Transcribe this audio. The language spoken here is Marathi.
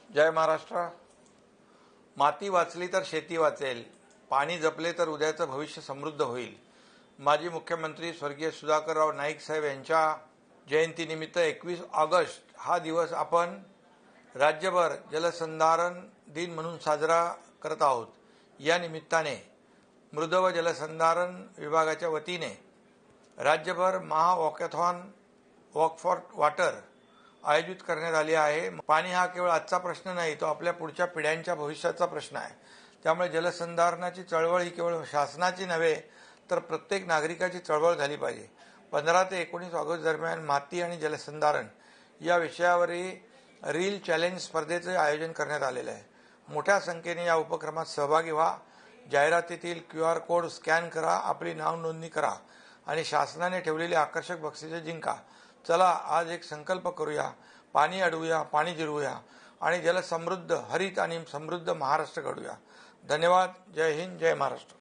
जय महाराष्ट्र। माती वाचली तर शेती वाचेल, पाणी जपले तर उद्याचं भविष्य समृद्ध होईल। माजी मुख्यमंत्री स्वर्गीय सुधाकरराव नाईक साहेब यांच्या जयंतीनिमित्त 21 ऑगस्ट हा दिवस आपण राज्यभर जलसंधारण दिन म्हणून साजरा करत आहोत। या निमित्ताने मृद व जलसंधारण विभागाच्या वतीने राज्यभर महा वॉकॅथॉन वॉक फॉर वॉटर आयोजित करण्यात आली आहे। पाणी हा केवळ आजचा प्रश्न नाही, तो आपल्या पुढच्या पिढ्यांच्या भविष्याचा प्रश्न आहे। त्यामुळे जलसंधारणाची चळवळ ही केवळ शासनाची नव्हे तर प्रत्येक नागरिकाची चळवळ झाली पाहिजे। 15 ते 19 ऑगस्ट दरम्यान माती आणि जलसंधारण या विषयावरील रील चॅलेंज स्पर्धेचे आयोजन करण्यात आलेले आहे। मोठ्या संख्येने या उपक्रमात सहभागी व्हा। जाहिरातीतील QR कोड स्कॅन करा, आपली नाव नोंदणी करा आणि शासनाने ठेवलेली आकर्षक बक्षिसे जिंका। चला आज एक संकल्प करूया, पाणी अडवूया, पाणी जिरवूया आणि जलसमृद्ध, हरित आणि समृद्ध महाराष्ट्र घडूया। धन्यवाद। जय हिंद, जय महाराष्ट्र।